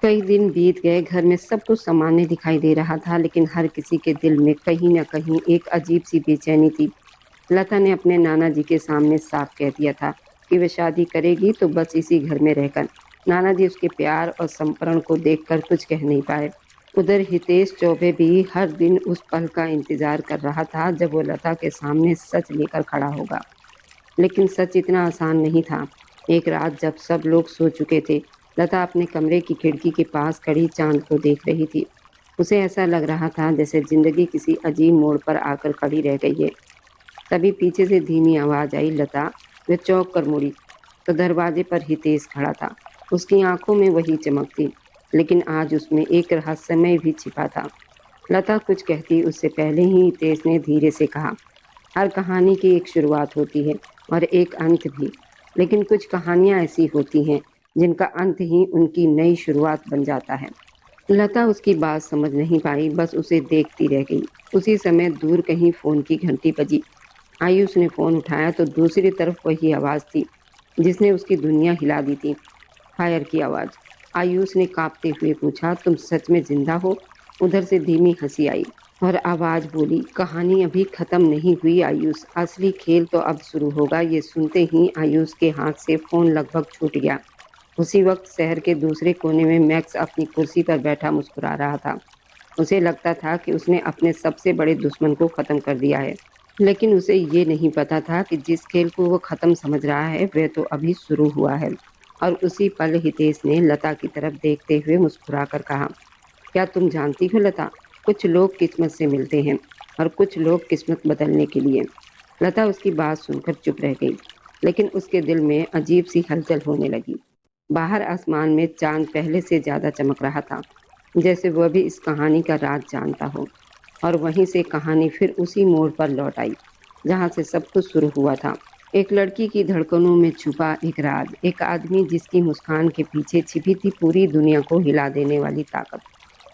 कई दिन बीत गए, घर में सब कुछ सामान्य दिखाई दे रहा था, लेकिन हर किसी के दिल में कहीं न कहीं एक अजीब-सी बेचैनी थी। लता ने अपने नाना जी के सामने साफ कह दिया था कि वह शादी करेगी तो बस इसी घर में रहकर। नाना जी उसके प्यार और समर्पण को देखकर कुछ कह नहीं पाए। उधर हितेश चौबे भी हर दिन उस पल का इंतज़ार कर रहा था जब वो लता के सामने सच लेकर खड़ा होगा। लेकिन सच इतना आसान नहीं था। एक रात जब सब लोग सो चुके थे, लता अपने कमरे की खिड़की के पास खड़ी चाँद को देख रही थी। उसे ऐसा लग रहा था जैसे ज़िंदगी किसी अजीब मोड़ पर आकर खड़ी रह गई है। तभी पीछे से धीमी आवाज़ आई, "लता।" वह चौंक कर मुड़ी, तो दरवाजे पर हितेश खड़ा था। उसकी आँखों में वही चमक थी, लेकिन आज उसमें एक रहस्यमय भी छिपा था। लता कुछ कहती उससे पहले ही हितेश ने धीरे से कहा, "हर कहानी की एक शुरुआत होती है और एक अंत भी, लेकिन कुछ कहानियाँ ऐसी होती हैं जिनका अंत ही उनकी नई शुरुआत बन जाता है।" लता उसकी बात समझ नहीं पाई, बस उसे देखती रह गई। उसी समय दूर कहीं फ़ोन की घंटी बजी। आयुष ने फ़ोन उठाया तो दूसरी तरफ वही आवाज़ थी, जिसने उसकी दुनिया हिला दी थी। फायर की आवाज़। आयुष ने काँपते हुए पूछा, "तुम सच में ज़िंदा हो?" उधर से धीमी हँसी आई और आवाज़ बोली, "कहानी अभी ख़त्म नहीं हुई आयुष, असली खेल तो अब शुरू होगा।" ये सुनते ही आयुष के हाथ से फ़ोन लगभग छूट गया। उसी वक़्त शहर के दूसरे कोने में मैक्स अपनी कुर्सी पर बैठा मुस्कुरा रहा था। उसे लगता था कि उसने अपने सबसे बड़े दुश्मन को ख़त्म कर दिया है। लेकिन उसे ये नहीं पता था कि जिस खेल को वो ख़त्म समझ रहा है, वह तो अभी शुरू हुआ है। और उसी पल हितेश ने लता की तरफ देखते हुए मुस्कुराकर कहा, "क्या तुम जानती हो लता, कुछ लोग किस्मत से मिलते हैं और कुछ लोग किस्मत बदलने के लिए।" लता उसकी बात सुनकर चुप रह गई, लेकिन उसके दिल में अजीब सी हलचल होने लगी। बाहर आसमान में चाँद पहले से ज़्यादा चमक रहा था, जैसे वह भी इस कहानी का राज जानता हो। और वहीं से कहानी फिर उसी मोड़ पर लौट आई, जहाँ से सब कुछ शुरू हुआ था। एक लड़की की धड़कनों में छुपा एक राज, एक आदमी जिसकी मुस्कान के पीछे छिपी थी पूरी दुनिया को हिला देने वाली ताकत।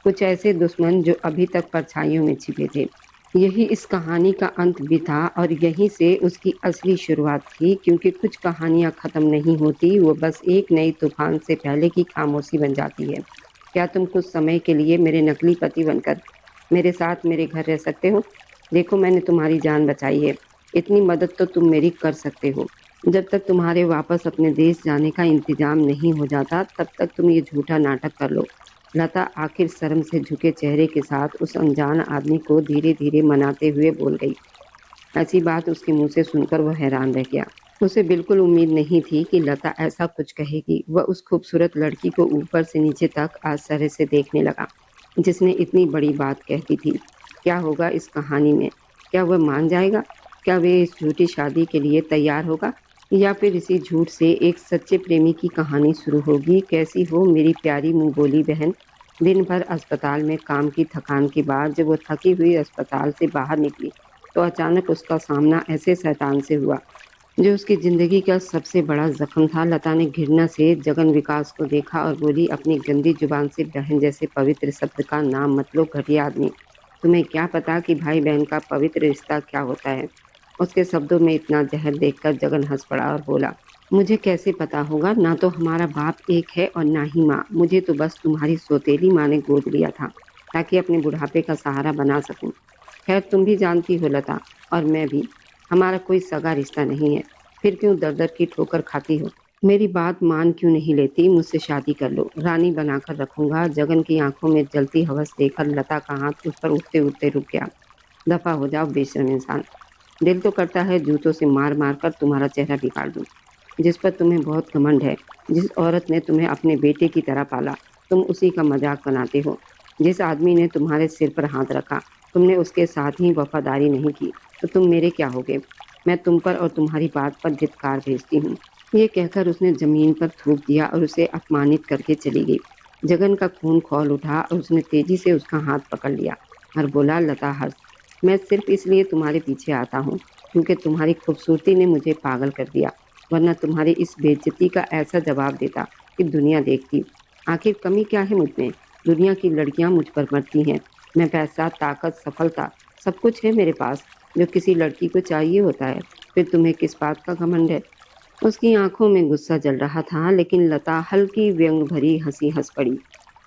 कुछ ऐसे दुश्मन जो अभी तक परछाइयों में छिपे थे। यही इस कहानी का अंत भी था और यहीं से उसकी असली शुरुआत थी, क्योंकि कुछ कहानियाँ ख़त्म नहीं होती, वो बस एक नई तूफ़ान से पहले की खामोशी बन जाती है। क्या तुम कुछ समय के लिए मेरे नकली पति बनकर मेरे साथ मेरे घर रह सकते हो? देखो, मैंने तुम्हारी जान बचाई है, इतनी मदद तो तुम मेरी कर सकते हो। जब तक तुम्हारे वापस अपने देश जाने का इंतज़ाम नहीं हो जाता, तब तक तुम ये झूठा नाटक कर लो। लता आखिर शर्म से झुके चेहरे के साथ उस अनजान आदमी को धीरे-धीरे मनाते हुए बोल गई। ऐसी बात उसके मुँह से सुनकर वह हैरान रह गया। उसे बिल्कुल उम्मीद नहीं थी कि लता ऐसा कुछ कहेगी। वह उस खूबसूरत लड़की को ऊपर से नीचे तक आश्चर्य से देखने लगा, जिसने इतनी बड़ी बात कह दी थी। क्या होगा इस कहानी में? क्या वह मान जाएगा? क्या वह इस झूठी शादी के लिए तैयार होगा? या फिर इसी झूठ से एक सच्चे प्रेमी की कहानी शुरू होगी? कैसी हो मेरी प्यारी मुँह बोली बहन? दिन भर अस्पताल में काम की थकान के बाद जब वो थकी हुई अस्पताल से बाहर निकली, तो अचानक उसका सामना ऐसे शैतान से हुआ जो उसकी ज़िंदगी का सबसे बड़ा ज़ख्म था। लता ने घृणा से जगन विकास को देखा और बोली, "अपनी गंदी ज़ुबान से बहन जैसे पवित्र शब्द का नाम मत लो घटिया आदमी। तुम्हें क्या पता कि भाई-बहन का पवित्र रिश्ता क्या होता है?" उसके शब्दों में इतना जहर देखकर जगन हँस पड़ा और बोला, "मुझे कैसे पता होगा? ना तो हमारा बाप एक है और ना ही माँ। मुझे तो बस तुम्हारी सौतेली माँ ने गोद लिया था, ताकि अपने बुढ़ापे का सहारा बना सकूँ। खैर तुम भी जानती हो लता, और मैं भी, हमारा कोई सगा रिश्ता नहीं है। फिर क्यों दर-दर की ठोकर खाती हो? मेरी बात मान क्यों नहीं लेती? मुझसे शादी कर लो, रानी बनाकर रखूँगा।" जगन की आँखों में जलती हवस देखकर लता का हाथ उस पर उठते-उठते रुक गया। "दफ़ा हो जाओ बेशर्म इंसान। दिल तो करता है जूतों से मार-मार कर तुम्हारा चेहरा बिगाड़ दूँ। जिस पर तुम्हें बहुत घमंड है, जिस औरत ने तुम्हें अपने बेटे की तरह पाला, तुम उसी का मज़ाक बनाते हो। जिस आदमी ने तुम्हारे सिर पर हाथ रखा, तुमने उसके साथ ही वफ़ादारी नहीं की, तो तुम मेरे क्या होगे? मैं तुम पर और तुम्हारी बात पर धिक्कार भेजती हूँ।" ये कहकर उसने ज़मीन पर थूक दिया और उसे अपमानित करके चली गई। जगन का खून खौल उठा और उसने तेज़ी से उसका हाथ पकड़ लिया और बोला, "लता हर्ष, मैं सिर्फ़ इसलिए तुम्हारे पीछे आता हूँ, क्योंकि तुम्हारी खूबसूरती ने मुझे पागल कर दिया, वरना तुम्हारी इस बेइज़्ज़ती का ऐसा जवाब देता कि दुनिया देखती। आखिर कमी क्या है मुझ में? दुनिया की लड़कियाँ मुझ पर मरती हैं। मैं पैसा, ताकत, सफलता, सब कुछ है मेरे पास, जो किसी लड़की को चाहिए होता है। फिर तुम्हें किस बात का घमंड है?" उसकी आँखों में गुस्सा जल रहा था, लेकिन लता हल्की व्यंग भरी हँसी हँस पड़ी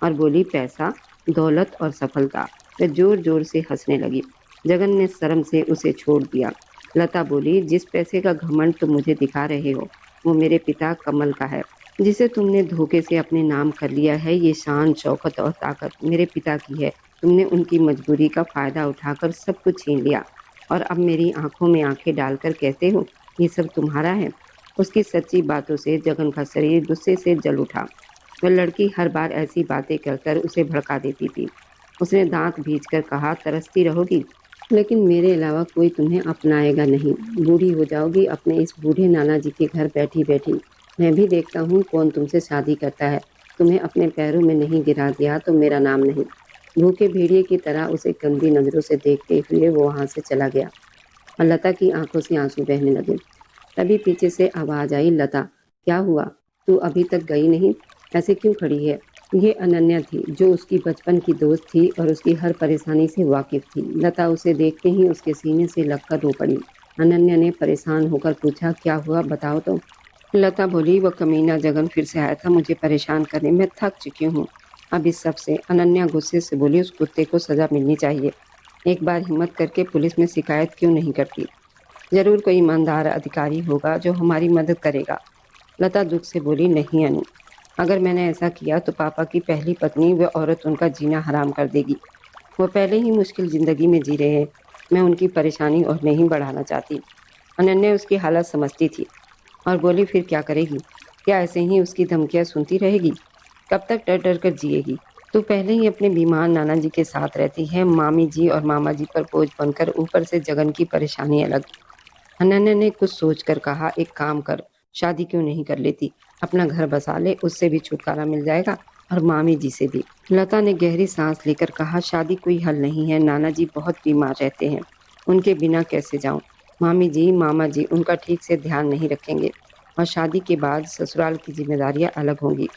और बोली, पैसा, दौलत और सफलता। वह जोर जोर से हंसने लगी। जगन ने शर्म से उसे छोड़ दिया। लता बोली, जिस पैसे का घमंड तुम मुझे दिखा रहे हो वो मेरे पिता कमल का है, जिसे तुमने धोखे से अपने नाम कर लिया है। ये शान, शौकत और ताकत मेरे पिता की है। तुमने उनकी मजबूरी का फायदा उठाकर सब कुछ छीन लिया और अब मेरी आंखों में आंखें डालकर कहते हो ये सब तुम्हारा है। उसकी सच्ची बातों से जगन का शरीर गुस्से से जल उठा। वह लड़की हर बार ऐसी बातें कहकर उसे भड़का देती थी। उसने दांत भींचकर कहा, तरसती रहोगी लेकिन मेरे अलावा कोई तुम्हें अपनाएगा नहीं। बूढ़ी हो जाओगी अपने इस बूढ़े नाना जी के घर बैठी बैठी। मैं भी देखता हूँ कौन तुमसे शादी करता है। तुम्हें अपने पैरों में नहीं गिरा दिया तो मेरा नाम नहीं। भूखे भेड़िए की तरह उसे गंदी नजरों से देखते हुए वो वहां से चला गया और लता की आंखों से आंसू बहने लगे। तभी पीछे से आवाज आई, लता क्या हुआ, तू अभी तक गई नहीं, ऐसे क्यों खड़ी है। ये अनन्या थी, जो उसकी बचपन की दोस्त थी और उसकी हर परेशानी से वाकिफ थी। लता उसे देखते ही उसके सीने से लगकर रो पड़ी। अनन्या ने परेशान होकर पूछा, क्या हुआ, बताओ तो। लता बोली, वो कमीना जगन फिर से आया था मुझे परेशान करने, मैं थक चुकी हूँ अब इस सब से। अनन्या गुस्से से बोली, उस कुत्ते को सजा मिलनी चाहिए। एक बार हिम्मत करके पुलिस में शिकायत क्यों नहीं करती। जरूर कोई ईमानदार अधिकारी होगा जो हमारी मदद करेगा। लता दुख से बोली, नहीं अनु, अगर मैंने ऐसा किया तो पापा की पहली पत्नी व औरत उनका जीना हराम कर देगी। वो पहले ही मुश्किल जिंदगी में जी रहे हैं, मैं उनकी परेशानी और नहीं बढ़ाना चाहती। अनन्या उसकी हालत समझती थी और बोली, फिर क्या करेगी, क्या ऐसे ही उसकी धमकियां सुनती रहेगी, कब तक डर डर कर जिएगी। तू पहले ही अपने बीमार नाना जी के साथ रहती है, मामी जी और मामा जी पर बोझ बनकर ऊपर से जगन की परेशानी अलग। अनन्या ने कुछ सोचकर कहा, एक काम कर, शादी क्यों नहीं कर लेती, अपना घर बसा ले, उससे भी छुटकारा मिल जाएगा और मामी जी से भी। लता ने गहरी सांस लेकर कहा, शादी कोई हल नहीं है, नाना जी बहुत बीमार रहते हैं, उनके बिना कैसे जाऊं। मामी जी, मामा जी उनका ठीक से ध्यान नहीं रखेंगे और शादी के बाद ससुराल की जिम्मेदारियां अलग होंगी,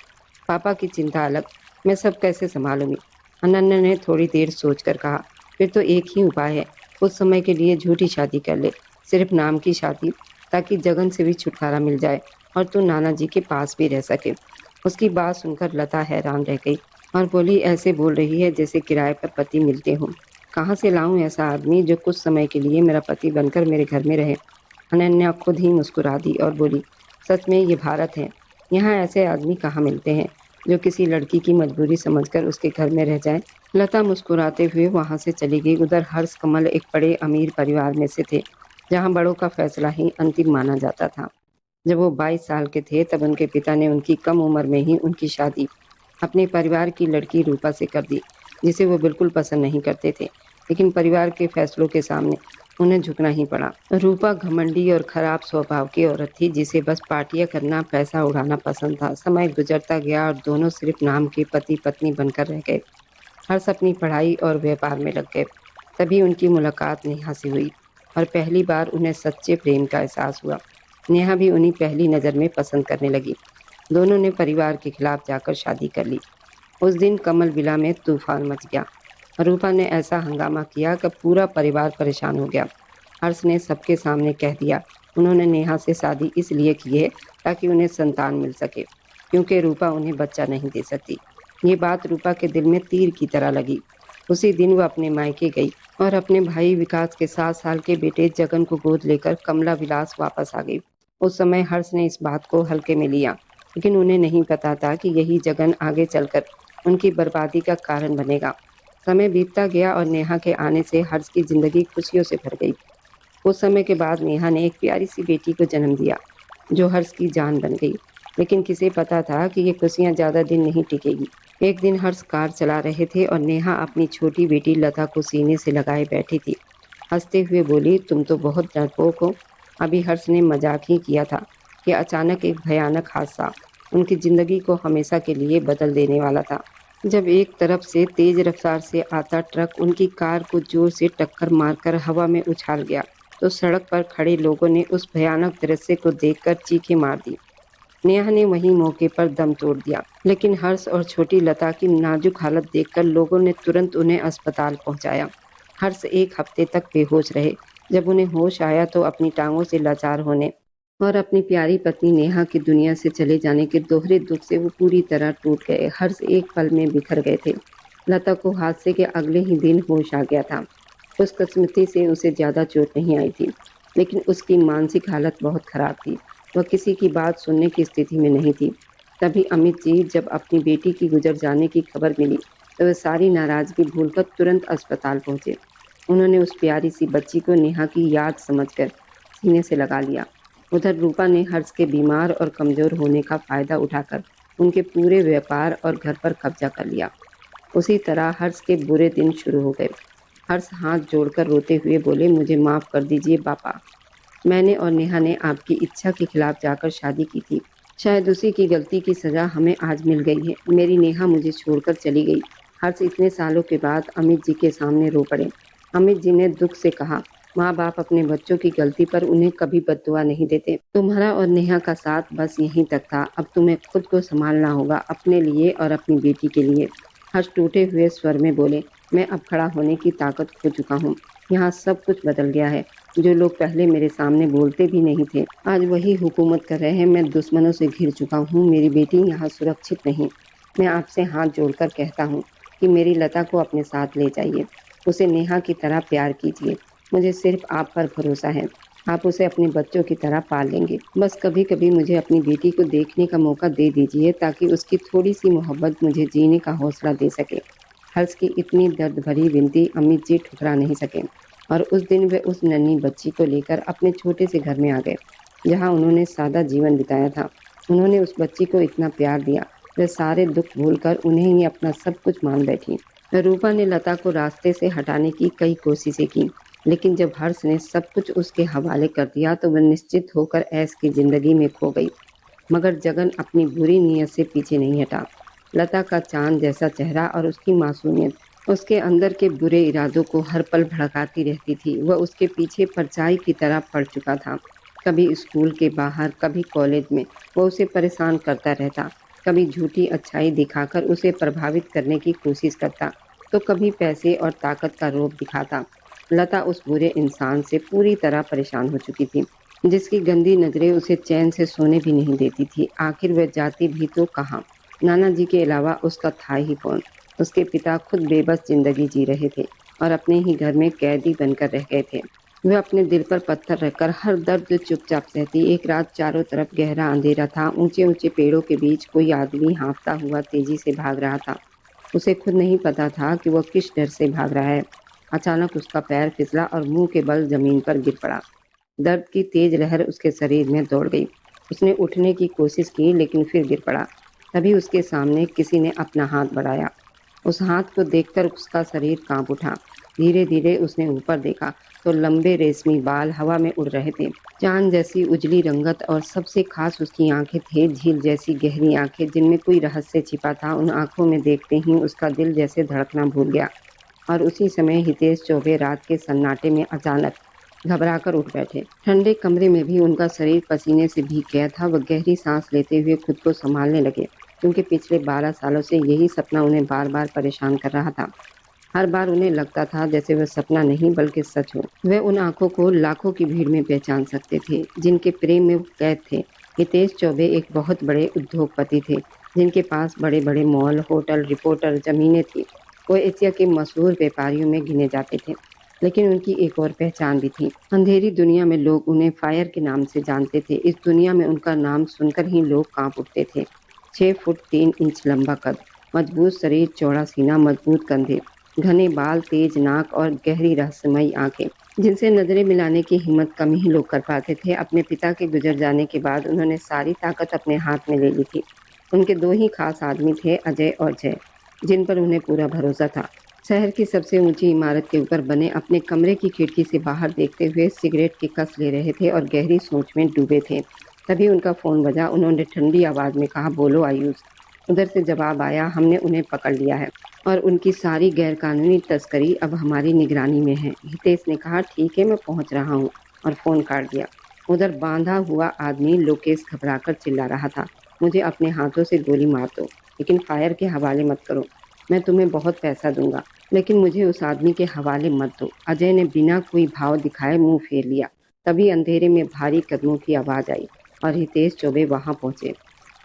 पापा की चिंता अलग, मैं सब कैसे संभालूंगी। अनन्या ने थोड़ी देर सोचकर कहा, फिर तो एक ही उपाय है, कुछ समय के लिए झूठी शादी कर ले, सिर्फ नाम की शादी, ताकि जगन से भी छुटकारा मिल जाए और तू नाना जी के पास भी रह सके। उसकी बात सुनकर लता हैरान रह गई और बोली, ऐसे बोल रही है जैसे किराए पर पति मिलते हों। कहाँ से लाऊं ऐसा आदमी जो कुछ समय के लिए मेरा पति बनकर मेरे घर में रहे। अनन्या खुद ही मुस्कुरा दी और बोली, सच में ये भारत है, यहाँ ऐसे आदमी कहाँ मिलते हैं जो किसी लड़की की मजबूरी समझकर उसके घर में रह जाए। लता मुस्कुराते हुए वहां से चली गई। उधर हर्ष कमल एक बड़े अमीर परिवार में से थे, जहां बड़ों का फैसला ही अंतिम माना जाता था। जब वो 22 साल के थे तब उनके पिता ने उनकी कम उम्र में ही उनकी शादी अपने परिवार की लड़की रूपा से कर दी, जिसे वो बिल्कुल पसंद नहीं करते थे, लेकिन परिवार के फैसलों के सामने उन्हें झुकना ही पड़ा। रूपा घमंडी और खराब स्वभाव की औरत थी, जिसे बस पार्टियां करना, पैसा उड़ाना पसंद था। समय गुजरता गया और दोनों सिर्फ नाम के पति पत्नी बनकर रह गए। हर्ष अपनी पढ़ाई और व्यापार में लग गए। तभी उनकी मुलाकात नेहा से हुई और पहली बार उन्हें सच्चे प्रेम का एहसास हुआ। नेहा भी उन्हें पहली नज़र में पसंद करने लगी। दोनों ने परिवार के खिलाफ जाकर शादी कर ली। उस दिन कमल विला में तूफान मच गया। रूपा ने ऐसा हंगामा किया कि पूरा परिवार परेशान हो गया। हर्ष ने सबके सामने कह दिया, उन्होंने नेहा से शादी इसलिए की है ताकि उन्हें संतान मिल सके, क्योंकि रूपा उन्हें बच्चा नहीं दे सकती। ये बात रूपा के दिल में तीर की तरह लगी। उसी दिन वह अपने मायके गई और अपने भाई विकास के 7 साल के बेटे जगन को गोद लेकर कमला विलास वापस आ गई। उस समय हर्ष ने इस बात को हल्के में लिया, लेकिन उन्हें नहीं पता था कि यही जगन आगे चलकर उनकी बर्बादी का कारण बनेगा। समय बीतता गया और नेहा के आने से हर्ष की जिंदगी खुशियों से भर गई। कुछ समय के बाद नेहा ने एक प्यारी सी बेटी को जन्म दिया, जो हर्ष की जान बन गई। लेकिन किसे पता था कि ये खुशियां ज्यादा दिन नहीं टिकेगी। एक दिन हर्ष कार चला रहे थे और नेहा अपनी छोटी बेटी लता को सीने से लगाए बैठी थी। हंसते हुए बोली, तुम तो बहुत डरपोक हो। अभी हर्ष ने मजाक ही किया था कि अचानक एक भयानक हादसा उनकी जिंदगी को हमेशा के लिए बदल देने वाला था। जब एक तरफ से तेज रफ्तार से आता ट्रक उनकी कार को जोर से टक्कर मारकर हवा में उछाल गया, तो सड़क पर खड़े लोगों ने उस भयानक दृश्य को देखकर चीखें मार दी। नेहा ने वहीं मौके पर दम तोड़ दिया, लेकिन हर्ष और छोटी लता की नाजुक हालत देखकर लोगों ने तुरंत उन्हें अस्पताल पहुंचाया। हर्ष एक हफ्ते तक बेहोश रहे। जब उन्हें होश आया तो अपनी टांगों से लाचार होने और अपनी प्यारी पत्नी नेहा की दुनिया से चले जाने के दोहरे दुख से वो पूरी तरह टूट गए। हर्ष एक पल में बिखर गए थे। लता को हादसे के अगले ही दिन होश आ गया था। खुशकिस्मती से उसे ज़्यादा चोट नहीं आई थी, लेकिन उसकी मानसिक हालत बहुत खराब थी। वह किसी की बात सुनने की स्थिति में नहीं थी। तभी अमित जी जब अपनी बेटी की गुजर जाने की खबर मिली, तो वह सारी नाराज़गी भूलकर तुरंत अस्पताल पहुंचे। उन्होंने उस प्यारी सी बच्ची को नेहा की याद समझकर सीने से लगा लिया। उधर रूपा ने हर्ष के बीमार और कमज़ोर होने का फ़ायदा उठाकर उनके पूरे व्यापार और घर पर कब्जा कर लिया। उसी तरह हर्ष के बुरे दिन शुरू हो गए। हर्ष हाथ जोड़कर रोते हुए बोले, मुझे माफ़ कर दीजिए पापा। मैंने और नेहा ने आपकी इच्छा के खिलाफ जाकर शादी की थी। शायद उसी की गलती की सज़ा हमें आज मिल गई है। मेरी नेहा मुझे छोड़कर चली गई। हर्ष इतने सालों के बाद अमित जी के सामने रो पड़े। अमित जी ने दुख से कहा, माँ बाप अपने बच्चों की गलती पर उन्हें कभी बद्दुआ नहीं देते। तुम्हारा और नेहा का साथ बस यहीं तक था। अब तुम्हें खुद को संभालना होगा, अपने लिए और अपनी बेटी के लिए। हर्ष टूटे हुए स्वर में बोले, मैं अब खड़ा होने की ताकत खो चुका हूँ। यहाँ सब कुछ बदल गया है। जो लोग पहले मेरे सामने बोलते भी नहीं थे, आज वही हुकूमत कर रहे हैं। मैं दुश्मनों से घिर चुका हूँ। मेरी बेटी यहाँ सुरक्षित नहीं। मैं आपसे हाथ जोड़कर कहता हूँ कि मेरी लता को अपने साथ ले जाइए। उसे नेहा की तरह प्यार कीजिए। मुझे सिर्फ आप पर भरोसा है। आप उसे अपने बच्चों की तरह पाल लेंगे। बस कभी कभी मुझे अपनी बेटी को देखने का मौका दे दीजिए, ताकि उसकी थोड़ी सी मोहब्बत मुझे जीने का हौसला दे सके। हर्ष की इतनी दर्द भरी विनती अमित जी ठुकरा नहीं सके, और उस दिन वे उस नन्ही बच्ची को लेकर अपने छोटे से घर में आ गए, जहाँ उन्होंने सादा जीवन बिताया था। उन्होंने उस बच्ची को इतना प्यार दिया, वे सारे दुख भूलकर उन्हें ही अपना सब कुछ मान बैठी। रूपा ने लता को रास्ते से हटाने की कई कोशिशें की, लेकिन जब हर्ष ने सब कुछ उसके हवाले कर दिया, तो वह निश्चित होकर ऐश की जिंदगी में खो गई। मगर जगन अपनी बुरी नीयत से पीछे नहीं हटा। लता का चांद जैसा चेहरा और उसकी मासूमियत उसके अंदर के बुरे इरादों को हर पल भड़काती रहती थी। वह उसके पीछे परछाई की तरह पड़ चुका था। कभी स्कूल के बाहर, कभी कॉलेज में वह उसे परेशान करता रहता। कभी झूठी अच्छाई दिखाकर उसे प्रभावित करने की कोशिश करता, तो कभी पैसे और ताकत का रूप दिखाता। लता उस बुरे इंसान से पूरी तरह परेशान हो चुकी थी, जिसकी गंदी नजरें उसे चैन से सोने भी नहीं देती थी। आखिर वह जाती भी तो कहाँ? नाना जी के अलावा उसका था ही कौन? उसके पिता खुद बेबस जिंदगी जी रहे थे और अपने ही घर में कैदी बनकर रह गए थे। वह अपने दिल पर पत्थर रखकर हर दर्द चुपचाप सहती। एक रात चारों तरफ गहरा अंधेरा था। ऊंचे ऊंचे पेड़ों के बीच कोई आदमी हाँफता हुआ तेजी से भाग रहा था। उसे खुद नहीं पता था कि वह किस डर से भाग रहा है। अचानक उसका पैर फिसला और मुंह के बल जमीन पर गिर पड़ा। दर्द की तेज लहर उसके शरीर में दौड़ गई। उसने उठने की कोशिश की, लेकिन फिर गिर पड़ा। तभी उसके सामने किसी ने अपना हाथ बढ़ाया। उस हाथ को देखकर उसका शरीर कांप उठा। धीरे धीरे उसने ऊपर देखा, तो लंबे रेशमी बाल हवा में उड़ रहे थे। चांद जैसी उजली रंगत, और सबसे खास उसकी आंखें थे, झील जैसी गहरी आंखें जिनमें कोई रहस्य छिपा था। उन आंखों में देखते ही उसका दिल जैसे धड़कना भूल गया। और उसी समय हितेश चौबे रात के सन्नाटे में अचानक घबराकर उठ बैठे। ठंडे कमरे में भी उनका शरीर पसीने से भीग गया था। वह गहरी सांस लेते हुए खुद को संभालने लगे, क्योंकि पिछले 12 सालों से यही सपना उन्हें बार बार परेशान कर रहा था। हर बार उन्हें लगता था जैसे वह सपना नहीं बल्कि सच हो। वे उन आंखों को लाखों की भीड़ में पहचान सकते थे, जिनके प्रेम में वो कैद थे। हितेश चौबे एक बहुत बड़े उद्योगपति थे, जिनके पास बड़े बड़े मॉल, होटल, रिपोर्टर, जमीनें थी। वो एशिया के मशहूर व्यापारियों में गिने जाते थे। लेकिन उनकी एक और पहचान भी थी। अंधेरी दुनिया में लोग उन्हें फायर के नाम से जानते थे। इस दुनिया में उनका नाम सुनकर ही लोग कांप उठते थे। 6 फुट 3 इंच लंबा कद, मजबूत शरीर, चौड़ा सीना, मजबूत कंधे, घने बाल, तेज नाक और गहरी रहस्यमयी आंखें, जिनसे नजरें मिलाने की हिम्मत कम ही लोग कर पाते थे। अपने पिता के गुजर जाने के बाद उन्होंने सारी ताकत अपने हाथ में ले ली थी। उनके दो ही खास आदमी थे, अजय और जय, जिन पर उन्हें पूरा भरोसा था। शहर की सबसे ऊंची इमारत के ऊपर बने अपने कमरे की खिड़की से बाहर देखते हुए सिगरेट की कस ले रहे थे और गहरी सोच में डूबे थे। तभी उनका फोन बजा। उन्होंने ठंडी आवाज में कहा, बोलो आयुष। उधर से जवाब आया, हमने उन्हें पकड़ लिया है और उनकी सारी गैरकानूनी तस्करी अब हमारी निगरानी में है। हितेश ने कहा, ठीक है, मैं पहुंच रहा हूँ, और फोन काट दिया। उधर बांधा हुआ आदमी लोकेश घबराकर चिल्ला रहा था, मुझे अपने हाथों से गोली मार दो, लेकिन फायर के हवाले मत करो। मैं तुम्हें बहुत पैसा दूंगा, लेकिन मुझे उस आदमी के हवाले मत दो। अजय ने बिना कोई भाव दिखाए मुंह फेर लिया। तभी अंधेरे में भारी कदमों की आवाज़ आई और हितेश चौबे वहां पहुंचे।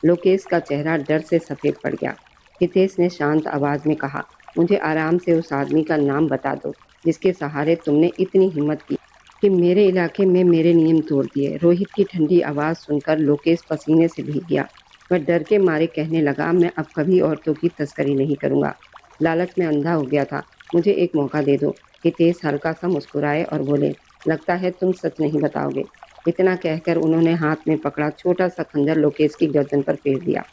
लोकेश का चेहरा डर से सफ़ेद पड़ गया। हितेश ने शांत आवाज़ में कहा, मुझे आराम से उस आदमी का नाम बता दो जिसके सहारे तुमने इतनी हिम्मत की कि मेरे इलाके में मेरे नियम तोड़ दिए। रोहित की ठंडी आवाज़ सुनकर लोकेश पसीने से भीग गया। वह डर के मारे कहने लगा, मैं अब कभी औरतों की तस्करी नहीं करूँगा। लालच में अंधा हो गया था, मुझे एक मौका दे दो। हितेश हल्का सा मुस्कुराए और बोले, लगता है तुम सच नहीं बताओगे। इतना कहकर उन्होंने हाथ में पकड़ा छोटा सा खंजर लोकेश की गर्दन पर फेर दिया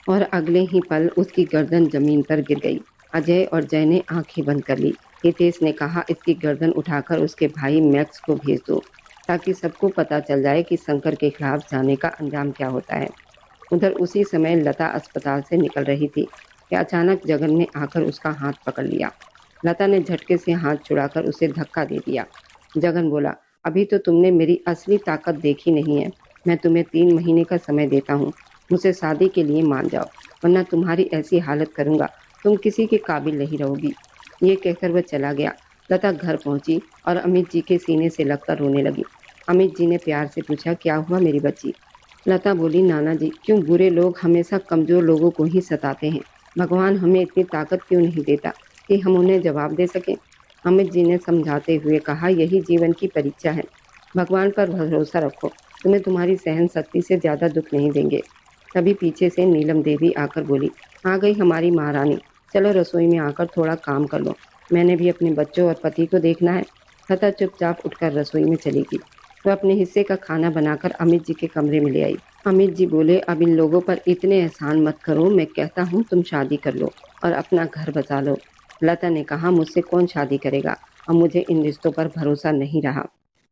और अगले ही पल उसकी गर्दन जमीन पर गिर गई। अजय और जय ने आंखें बंद कर ली। हितेश ने कहा, इसकी गर्दन उठाकर उसके भाई मैक्स को भेज दो ताकि सबको पता चल जाए कि शंकर के खिलाफ जाने का अंजाम क्या होता है। उधर उसी समय लता अस्पताल से निकल रही थी कि अचानक जगन ने आकर उसका हाथ पकड़ लिया। लता ने झटके से हाथ छुड़ाकर उसे धक्का दे दिया। जगन बोला, अभी तो तुमने मेरी असली ताकत देखी नहीं है। मैं तुम्हें 3 महीने का समय देता हूँ। मुझसे शादी के लिए मान जाओ, वरना तुम्हारी ऐसी हालत करूँगा तुम किसी के काबिल नहीं रहोगी। ये कहकर वह चला गया। लता घर पहुंची और अमित जी के सीने से लगकर रोने लगी। अमित जी ने प्यार से पूछा, क्या हुआ मेरी बच्ची? लता बोली, नाना जी, क्यों बुरे लोग हमेशा कमज़ोर लोगों को ही सताते हैं? भगवान हमें इतनी ताकत क्यों नहीं देता कि हम उन्हें जवाब दे सकें? अमित जी ने समझाते हुए कहा, यही जीवन की परीक्षा है। भगवान पर भरोसा रखो, तुम्हें तुम्हारी सहन शक्ति से ज़्यादा दुख नहीं देंगे। तभी पीछे से नीलम देवी आकर बोली, आ गई हमारी महारानी, चलो रसोई में आकर थोड़ा काम कर लो, मैंने भी अपने बच्चों और पति को देखना है। लता चुपचाप उठकर रसोई में चली गई। वह अपने हिस्से का खाना बनाकर अमित जी के कमरे में ले आई। अमित जी बोले, अब इन लोगों पर इतने एहसान मत करो, मैं कहता हूँ तुम शादी कर लो और अपना घर बचा लो। लता ने कहा, मुझसे कौन शादी करेगा? अब मुझे इन रिश्तों पर भरोसा नहीं रहा।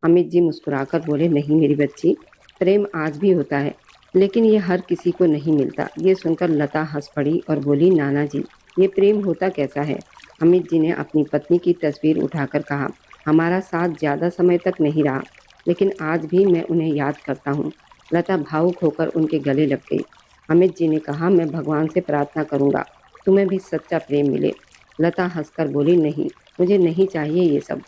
अमित जी मुस्कुराकर बोले, नहीं मेरी बच्ची, प्रेम आज भी होता है, लेकिन ये हर किसी को नहीं मिलता। ये सुनकर लता हंस पड़ी और बोली, नाना जी, ये प्रेम होता कैसा है? अमित जी ने अपनी पत्नी की तस्वीर उठाकर कहा, हमारा साथ ज़्यादा समय तक नहीं रहा, लेकिन आज भी मैं उन्हें याद करता हूँ। लता भावुक होकर उनके गले लग गई। अमित जी ने कहा, मैं भगवान से प्रार्थना करूँगा तुम्हें भी सच्चा प्रेम मिले। लता हंसकर बोली, नहीं, मुझे नहीं चाहिए ये सब।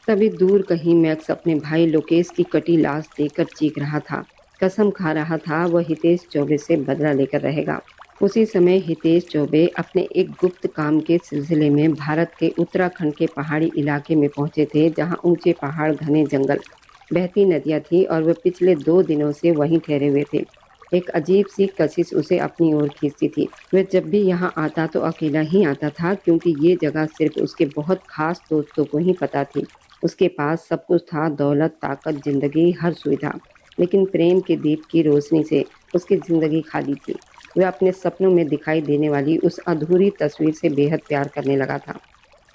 तभी दूर कहीं मैक्स अपने भाई लोकेश की कटी लाश देखकर चीख रहा था। कसम खा रहा था वह हितेश चौबे से बदला लेकर रहेगा। उसी समय हितेश चौबे अपने एक गुप्त काम के सिलसिले में भारत के उत्तराखंड के पहाड़ी इलाके में पहुंचे थे, जहां ऊंचे पहाड़, घने जंगल, बहती नदियां थी और वह पिछले 2 दिनों से वहीं ठहरे हुए थे। एक अजीब सी कशिश उसे अपनी ओर खींचती थी। वह जब भी यहाँ आता तो अकेला ही आता था, क्योंकि ये जगह सिर्फ उसके बहुत खास दोस्तों को ही पता थी। उसके पास सब कुछ था, दौलत, ताकत, जिंदगी, हर सुविधा, लेकिन प्रेम के दीप की रोशनी से उसकी जिंदगी खाली थी। वह अपने सपनों में दिखाई देने वाली उस अधूरी तस्वीर से बेहद प्यार करने लगा था।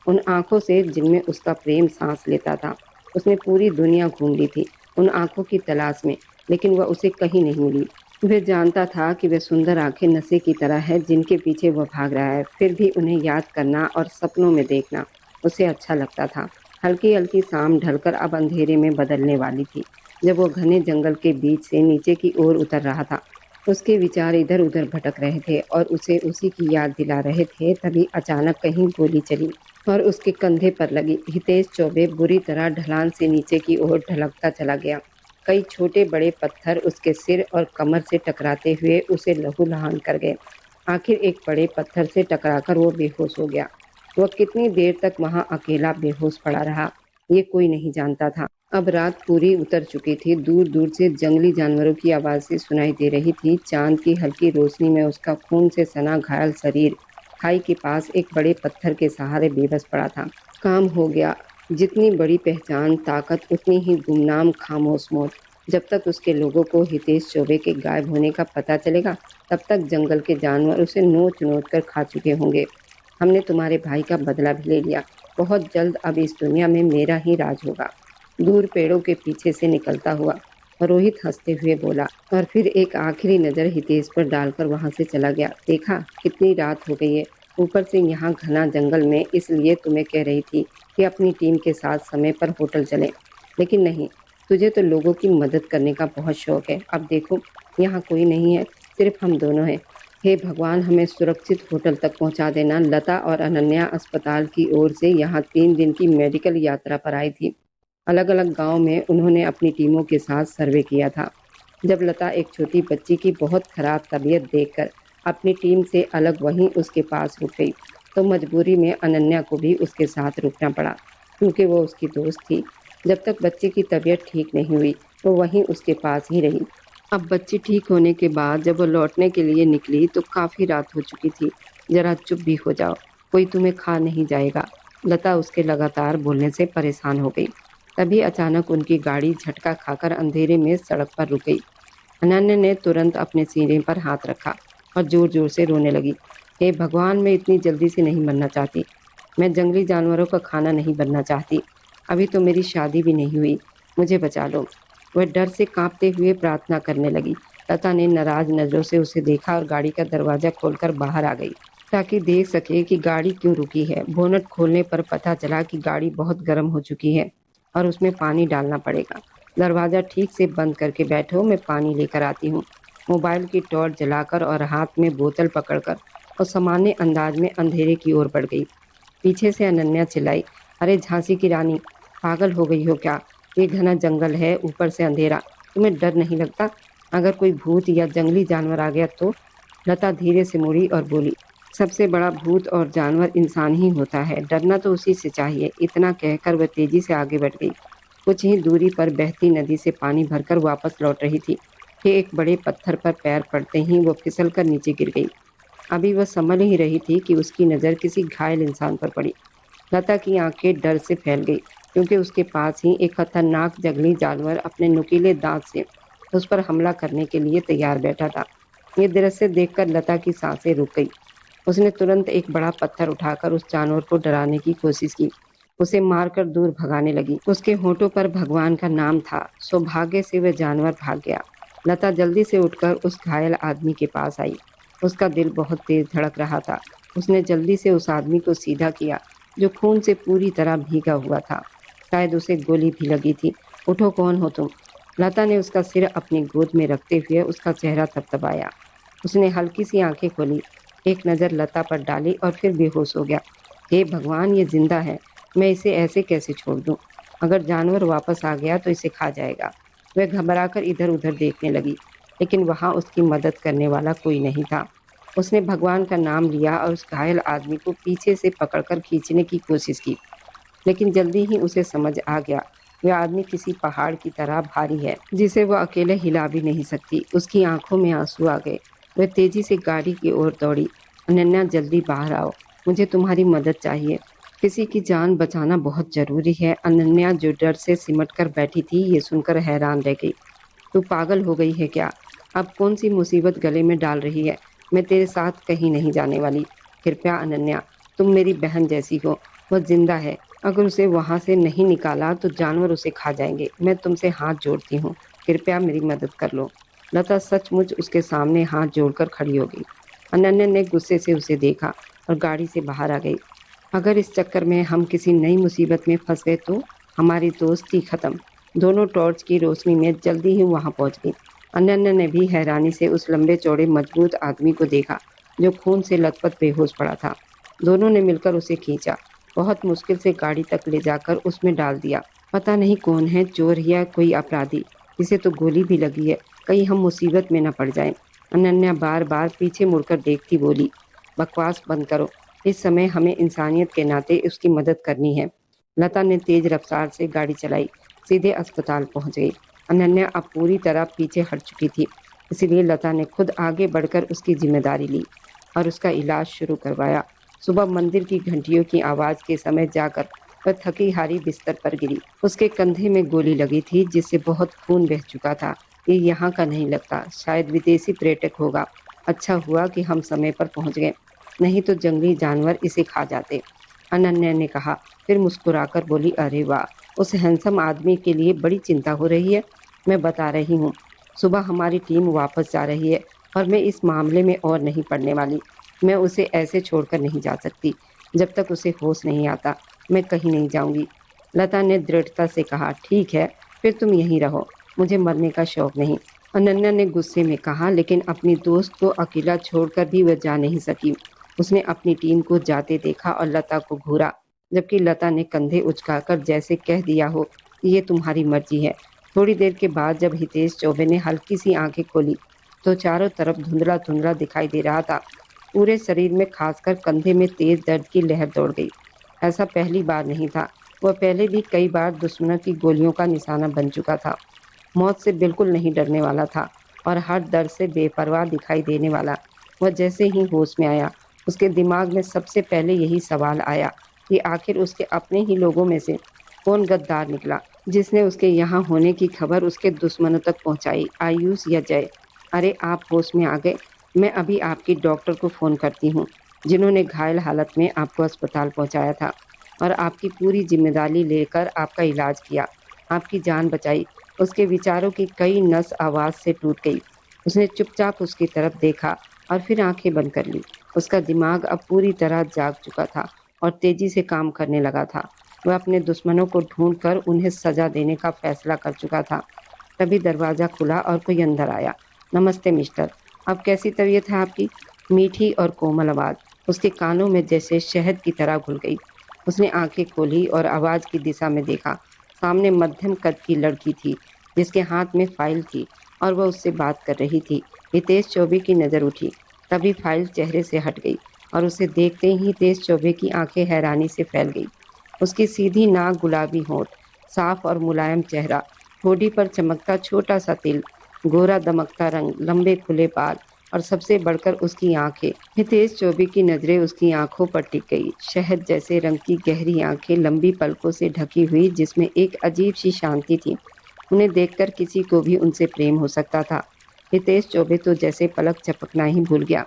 उन आँखों से जिनमें उसका प्रेम सांस लेता था। उसने पूरी दुनिया घूम ली थी उन आँखों की तलाश में, लेकिन वह उसे कहीं नहीं मिली। वह जानता था कि वह सुंदर आँखें नशे की तरह है जिनके पीछे वह भाग रहा है, फिर भी उन्हें याद करना और सपनों में देखना उसे अच्छा लगता था। हल्की हल्की शाम ढलकर अब अंधेरे में बदलने वाली थी। जब वो घने जंगल के बीच से नीचे की ओर उतर रहा था, उसके विचार इधर उधर भटक रहे थे और उसे उसी की याद दिला रहे थे। तभी अचानक कहीं गोली चली और उसके कंधे पर लगी। हितेश चौबे बुरी तरह ढलान से नीचे की ओर ढलकता चला गया। कई छोटे बड़े पत्थर उसके सिर और कमर से टकराते हुए उसे लहूलुहान कर गए। आखिर एक बड़े पत्थर से टकराकर वो बेहोश हो गया। वह कितनी देर तक वहाँ अकेला बेहोश पड़ा रहा, ये कोई नहीं जानता था। अब रात पूरी उतर चुकी थी। दूर दूर से जंगली जानवरों की आवाज़ें सुनाई दे रही थी। चांद की हल्की रोशनी में उसका खून से सना घायल शरीर खाई के पास एक बड़े पत्थर के सहारे बेबस पड़ा था। काम हो गया। जितनी बड़ी पहचान, ताकत, उतनी ही गुमनाम खामोश मौत। जब तक उसके लोगों को हितेश चौबे के गायब होने का पता चलेगा, तब तक जंगल के जानवर उसे नोच नोच कर खा चुके होंगे। हमने तुम्हारे भाई का बदला भी ले लिया। बहुत जल्द अब इस दुनिया में मेरा ही राज होगा। दूर पेड़ों के पीछे से निकलता हुआ रोहित हंसते हुए बोला और फिर एक आखिरी नज़र हितेश पर डालकर वहां से चला गया। देखा कितनी रात हो गई है, ऊपर से यहाँ घना जंगल में, इसलिए तुम्हें कह रही थी कि अपनी टीम के साथ समय पर होटल चलें, लेकिन नहीं, तुझे तो लोगों की मदद करने का बहुत शौक है। अब देखो यहाँ कोई नहीं है, सिर्फ हम दोनों हैं। हे भगवान, हमें सुरक्षित होटल तक पहुँचा देना। लता और अनन्या अस्पताल की ओर से यहाँ 3 दिन की मेडिकल यात्रा पर आई थी। अलग अलग गांव में उन्होंने अपनी टीमों के साथ सर्वे किया था। जब लता एक छोटी बच्ची की बहुत खराब तबीयत देखकर अपनी टीम से अलग वहीं उसके पास रुक गई, तो मजबूरी में अनन्या को भी उसके साथ रुकना पड़ा, क्योंकि वो उसकी दोस्त थी। जब तक बच्ची की तबीयत ठीक नहीं हुई, वो वहीं उसके पास ही रही। अब बच्ची ठीक होने के बाद जब वो लौटने के लिए निकली तो काफ़ी रात हो चुकी थी। जरा चुप भी हो जाओ, कोई तुम्हें खा नहीं जाएगा। लता उसके लगातार बोलने से परेशान हो गई। तभी अचानक उनकी गाड़ी झटका खाकर अंधेरे में सड़क पर रुक गई। अनन्या ने तुरंत अपने सीने पर हाथ रखा और जोर जोर से रोने लगी। हे भगवान, मैं इतनी जल्दी से नहीं मरना चाहती। मैं जंगली जानवरों का खाना नहीं बनना चाहती। अभी तो मेरी शादी भी नहीं हुई। मुझे बचा लो। वह डर से कांपते हुए प्रार्थना करने लगी। लता ने नाराज नजरों से उसे देखा और गाड़ी का दरवाजा खोलकर बाहर आ गई, ताकि देख सके कि गाड़ी क्यों रुकी है। बोनट खोलने पर पता चला कि गाड़ी बहुत गर्म हो चुकी है और उसमें पानी डालना पड़ेगा। दरवाज़ा ठीक से बंद करके बैठो, मैं पानी लेकर आती हूँ। मोबाइल की टॉर्च जलाकर और हाथ में बोतल पकड़कर और सामान्य अंदाज में अंधेरे की ओर बढ़ गई। पीछे से अनन्या चिल्लाई, अरे झांसी की रानी, पागल हो गई हो क्या? ये घना जंगल है, ऊपर से अंधेरा, तुम्हें डर नहीं लगता? अगर कोई भूत या जंगली जानवर आ गया तो? लता धीरे से मुड़ी और बोली, सबसे बड़ा भूत और जानवर इंसान ही होता है, डरना तो उसी से चाहिए। इतना कहकर वह तेजी से आगे बढ़ गई। कुछ ही दूरी पर बहती नदी से पानी भरकर वापस लौट रही थी कि एक बड़े पत्थर पर पैर पड़ते ही वो फिसल कर नीचे गिर गई। अभी वह समझ ही रही थी कि उसकी नज़र किसी घायल इंसान पर पड़ी। लता की आंखें डर से फैल गई, क्योंकि उसके पास ही एक खतरनाक जंगली जानवर अपने नुकीले दांत से उस पर हमला करने के लिए तैयार बैठा था। ये दृश्य देखकर लता की सांसें रुक गई। उसने तुरंत एक बड़ा पत्थर उठाकर उस जानवर को डराने की कोशिश की, उसे मारकर दूर भगाने लगी। उसके होठों पर भगवान का नाम था। सौभाग्य से वह जानवर भाग गया। लता जल्दी से उठकर उस घायल आदमी के पास आई। उसका दिल बहुत तेज धड़क रहा था। उसने जल्दी से उस आदमी को सीधा किया, जो खून से पूरी तरह भीगा हुआ था। शायद उसे गोली भी लगी थी। उठो, कौन हो तुम? लता ने उसका सिर अपनी गोद में रखते हुए उसका चेहरा थपथपाया। उसने हल्की सी आंखें खोली, एक नज़र लता पर डाली और फिर बेहोश हो गया। हे भगवान, ये जिंदा है। मैं इसे ऐसे कैसे छोड़ दूं? अगर जानवर वापस आ गया तो इसे खा जाएगा। वह घबराकर इधर उधर देखने लगी, लेकिन वहां उसकी मदद करने वाला कोई नहीं था। उसने भगवान का नाम लिया और उस घायल आदमी को पीछे से पकड़कर खींचने की कोशिश की, लेकिन जल्दी ही उसे समझ आ गया, वह आदमी किसी पहाड़ की तरह भारी है, जिसे वह अकेले हिला भी नहीं सकती। उसकी आंखों में आंसू आ गए। वह तेजी से गाड़ी की ओर दौड़ी। अनन्या, जल्दी बाहर आओ, मुझे तुम्हारी मदद चाहिए। किसी की जान बचाना बहुत जरूरी है। अनन्या, जो डर से सिमट कर बैठी थी, ये सुनकर हैरान रह गई। तू पागल हो गई है क्या? अब कौन सी मुसीबत गले में डाल रही है? मैं तेरे साथ कहीं नहीं जाने वाली। कृपया अनन्या, तुम मेरी बहन जैसी हो। वह जिंदा है। अगर उसे वहां से नहीं निकाला तो जानवर उसे खा जाएंगे। मैं तुमसे हाथ जोड़ती हूँ, कृपया मेरी मदद कर लो। लता सचमुच उसके सामने हाथ जोड़कर खड़ी हो गई। अनन्या ने गुस्से से उसे देखा और गाड़ी से बाहर आ गई। अगर इस चक्कर में हम किसी नई मुसीबत में फंस गए तो हमारी दोस्ती खत्म। दोनों टॉर्च की रोशनी में जल्दी ही वहां पहुंच गई। अनन्या ने भी हैरानी से उस लंबे चौड़े मजबूत आदमी को देखा, जो खून से लथपथ बेहोश पड़ा था। दोनों ने मिलकर उसे खींचा, बहुत मुश्किल से गाड़ी तक ले जाकर उसमें डाल दिया। पता नहीं कौन है, चोर या कोई अपराधी, जिसे तो गोली भी लगी है। कहीं हम मुसीबत में न पड़ जाएं। अनन्या बार बार पीछे मुड़कर देखती बोली, बकवास बंद करो। इस समय हमें इंसानियत के नाते उसकी मदद करनी है। लता ने तेज रफ्तार से गाड़ी चलाई, सीधे अस्पताल पहुंच गई। अनन्या अब पूरी तरह पीछे हट चुकी थी, इसलिए लता ने खुद आगे बढ़कर उसकी जिम्मेदारी ली और उसका इलाज शुरू करवाया। सुबह मंदिर की घंटियों की आवाज़ के समय जाकर वह थकी हारी बिस्तर पर गिरी। उसके कंधे में गोली लगी थी, जिससे बहुत खून बह चुका था। ये यहाँ का नहीं लगता, शायद विदेशी पर्यटक होगा। अच्छा हुआ कि हम समय पर पहुँच गए, नहीं तो जंगली जानवर इसे खा जाते। अनन्या ने कहा, फिर मुस्कुराकर बोली, अरे वाह, उस हैंडसम आदमी के लिए बड़ी चिंता हो रही है। मैं बता रही हूँ, सुबह हमारी टीम वापस जा रही है और मैं इस मामले में और नहीं पड़ने वाली। मैं उसे ऐसे छोड़कर नहीं जा सकती। जब तक उसे होश नहीं आता, मैं कहीं नहीं जाऊंगी। लता ने दृढ़ता से कहा, ठीक है, फिर तुम यहीं रहो, मुझे मरने का शौक नहीं। अनन्या ने गुस्से में कहा, लेकिन अपनी दोस्त को अकेला छोड़कर भी वह जा नहीं सकी। उसने अपनी टीम को जाते देखा और लता को घूरा, जबकि लता ने कंधे उचकाकर जैसे कह दिया हो ये तुम्हारी मर्जी है। थोड़ी देर के बाद जब हितेश चौबे ने हल्की सी आंखें खोली तो चारों तरफ धुंधला धुंधला दिखाई दे रहा था। पूरे शरीर में, खासकर कंधे में तेज दर्द की लहर दौड़ गई। ऐसा पहली बार नहीं था। वह पहले भी कई बार दुश्मनों की गोलियों का निशाना बन चुका था। मौत से बिल्कुल नहीं डरने वाला था और हर दर्द से बेपरवाह दिखाई देने वाला। वह जैसे ही होश में आया, उसके दिमाग में सबसे पहले यही सवाल आया कि आखिर उसके अपने ही लोगों में से कौन गद्दार निकला, जिसने उसके यहाँ होने की खबर उसके दुश्मनों तक पहुँचाई, आयुष या जय। अरे आप होश में आ गए। मैं अभी आपकी डॉक्टर को फ़ोन करती हूँ, जिन्होंने घायल हालत में आपको अस्पताल पहुँचाया था और आपकी पूरी जिम्मेदारी लेकर आपका इलाज किया, आपकी जान बचाई। उसके विचारों की कई नस आवाज़ से टूट गई। उसने चुपचाप उसकी तरफ देखा और फिर आंखें बंद कर ली। उसका दिमाग अब पूरी तरह जाग चुका था और तेजी से काम करने लगा था। वह अपने दुश्मनों को ढूंढकर उन्हें सजा देने का फैसला कर चुका था। तभी दरवाज़ा खुला और कोई अंदर आया। नमस्ते मिस्टर, अब कैसी तबीयत है आपकी? मीठी और कोमल आवाज़ उसके कानों में जैसे शहद की तरह घुल गई। उसने आंखें खोली और आवाज़ की दिशा में देखा। सामने मध्यम कद की लड़की थी, जिसके हाथ में फाइल थी और वह उससे बात कर रही थी। हितेश चौबे की नज़र उठी, तभी फाइल चेहरे से हट गई और उसे देखते ही हितेश चौबे की आंखें हैरानी से फैल गई। उसकी सीधी नाक, गुलाबी होंठ, साफ और मुलायम चेहरा, ठोड़ी पर चमकता छोटा सा तिल, गोरा दमकता रंग, लंबे खुले बाल और सबसे बढ़कर उसकी आंखें। हितेश चौबे की नजरें उसकी आंखों पर टिक गई। शहद जैसे रंग की गहरी आंखें, लंबी पलकों से ढकी हुई, जिसमें एक अजीब सी शांति थी। उन्हें देखकर किसी को भी उनसे प्रेम हो सकता था। हितेश चौबे तो जैसे पलक झपकना ही भूल गया।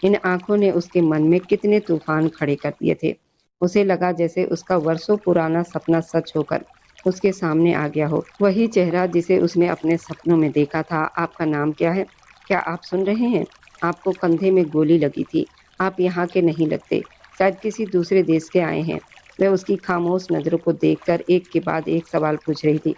इन आंखों ने उसके मन में कितने तूफान खड़े कर दिए थे। उसे लगा जैसे उसका वर्षों पुराना सपना सच होकर उसके सामने आ गया हो। वही चेहरा जिसे उसने अपने सपनों में देखा था। आपका नाम क्या है? क्या आप सुन रहे हैं? आपको कंधे में गोली लगी थी। आप यहाँ के नहीं लगते, शायद किसी दूसरे देश के आए हैं। वह उसकी खामोश नज़रों को देखकर एक के बाद एक सवाल पूछ रही थी।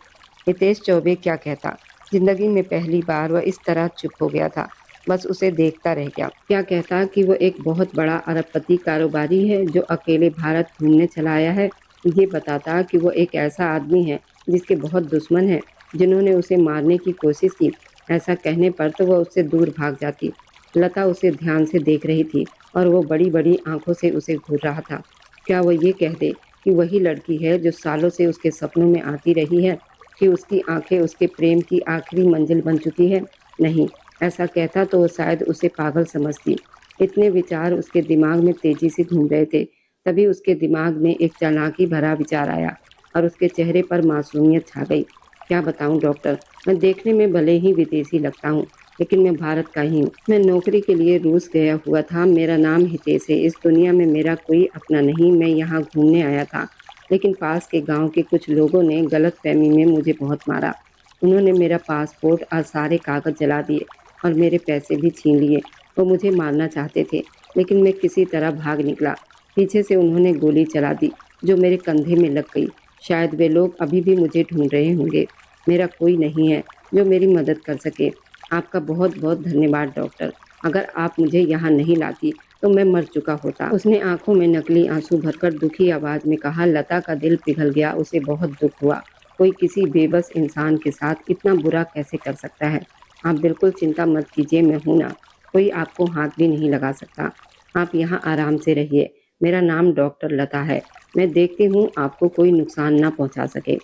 हितेश चौबे क्या कहता? जिंदगी में पहली बार वह इस तरह चुप हो गया था, बस उसे देखता रह गया। क्या कहता कि वो एक बहुत बड़ा अरबपति कारोबारी है जो अकेले भारत घूमने चला आया है? ये बताता कि वो एक ऐसा आदमी है जिसके बहुत दुश्मन हैं, जिन्होंने उसे मारने की कोशिश की। ऐसा कहने पर तो वह उससे दूर भाग जाती। लता उसे ध्यान से देख रही थी और वो बड़ी बड़ी आंखों से उसे घूर रहा था। क्या वो ये कह दे कि वही लड़की है जो सालों से उसके सपनों में आती रही है, कि उसकी आंखें उसके प्रेम की आखिरी मंजिल बन चुकी है? नहीं, ऐसा कहता तो वो शायद उसे पागल समझती। इतने विचार उसके दिमाग में तेजी से घूम रहे थे। तभी उसके दिमाग में एक चालाकी भरा विचार आया और उसके चेहरे पर मासूमियत छा गई। क्या बताऊं डॉक्टर, मैं देखने में भले ही विदेशी लगता हूँ, लेकिन मैं भारत का ही हूँ। मैं नौकरी के लिए रूस गया हुआ था। मेरा नाम हितेश है। इस दुनिया में मेरा कोई अपना नहीं। मैं यहाँ घूमने आया था, लेकिन पास के गांव के कुछ लोगों ने गलतफहमी में मुझे बहुत मारा। उन्होंने मेरा पासपोर्ट और सारे कागज जला दिए और मेरे पैसे भी छीन लिए। वो मुझे मारना चाहते थे, लेकिन मैं किसी तरह भाग निकला। पीछे से उन्होंने गोली चला दी, जो मेरे कंधे में लग गई। शायद वे लोग अभी भी मुझे ढूंढ रहे होंगे। मेरा कोई नहीं है जो मेरी मदद कर सके। आपका बहुत बहुत धन्यवाद डॉक्टर। अगर आप मुझे यहाँ नहीं लाती तो मैं मर चुका होता। उसने आंखों में नकली आंसू भरकर दुखी आवाज में कहा। लता का दिल पिघल गया। उसे बहुत दुख हुआ। कोई किसी बेबस इंसान के साथ इतना बुरा कैसे कर सकता है? आप बिल्कुल चिंता मत कीजिए, मैं हूँ ना। कोई आपको हाथ भी नहीं लगा सकता। आप यहाँ आराम से रहिए। मेरा नाम डॉक्टर लता है। मैं देखती हूँ आपको कोई नुकसान ना पहुँचा सके।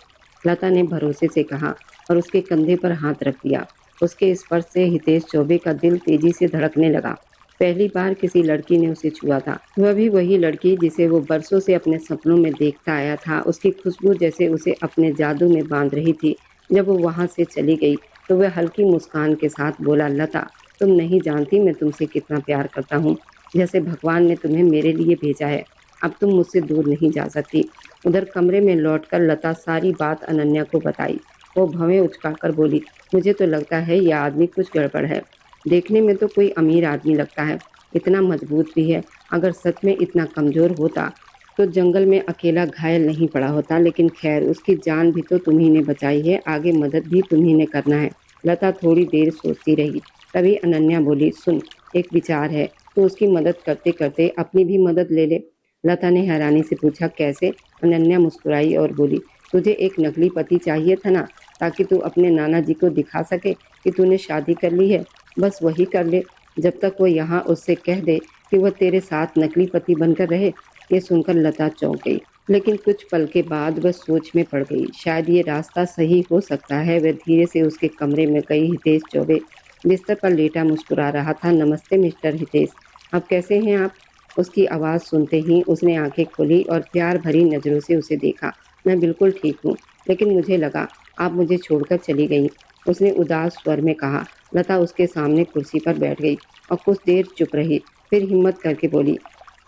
लता ने भरोसे से कहा और उसके कंधे पर हाथ रख दिया। उसके स्पर्श से हितेश चौबे का दिल तेजी से धड़कने लगा। पहली बार किसी लड़की ने उसे छुआ था, वह भी वही लड़की जिसे वो बरसों से अपने सपनों में देखता आया था। उसकी खुशबू जैसे उसे अपने जादू में बांध रही थी। जब वो वहाँ से चली गई तो वह हल्की मुस्कान के साथ बोला, लता, तुम नहीं जानती मैं तुमसे कितना प्यार करता हूँ। जैसे भगवान ने तुम्हें मेरे लिए भेजा है। अब तुम मुझसे दूर नहीं जा सकती। उधर कमरे में लौटकर लता सारी बात अनन्या को बताई। वो भवें उचकाकर बोली, मुझे तो लगता है यह आदमी कुछ गड़बड़ है। देखने में तो कोई अमीर आदमी लगता है, इतना मजबूत भी है। अगर सच में इतना कमज़ोर होता तो जंगल में अकेला घायल नहीं पड़ा होता। लेकिन खैर, उसकी जान भी तो तुम्ही ने बचाई है, आगे मदद भी तुम्ही ने करना है। लता थोड़ी देर सोचती रही। तभी अनन्या बोली, सुन, एक विचार है, तो उसकी मदद करते करते अपनी भी मदद ले ले। लता ने हैरानी से पूछा, कैसे? अनन्या मुस्कुराई और बोली, तुझे एक नकली पति चाहिए था ना, ताकि तू अपने नाना जी को दिखा सके कि तूने शादी कर ली है। बस वही कर ले, जब तक वो यहाँ उससे कह दे कि वह तेरे साथ नकली पति बनकर रहे। ये सुनकर लता चौंक गई, लेकिन कुछ पल के बाद वह सोच में पड़ गई। शायद ये रास्ता सही हो सकता है। वह धीरे से उसके कमरे में गई। हितेश चौबे बिस्तर पर लेटा मुस्कुरा रहा था। नमस्ते मिस्टर हितेश, अब कैसे हैं आप? उसकी आवाज़ सुनते ही उसने आंखें खोली और प्यार भरी नज़रों से उसे देखा। मैं बिल्कुल ठीक हूँ, लेकिन मुझे लगा आप मुझे छोड़कर चली गई, उसने उदास स्वर में कहा। लता उसके सामने कुर्सी पर बैठ गई और कुछ देर चुप रही, फिर हिम्मत करके बोली,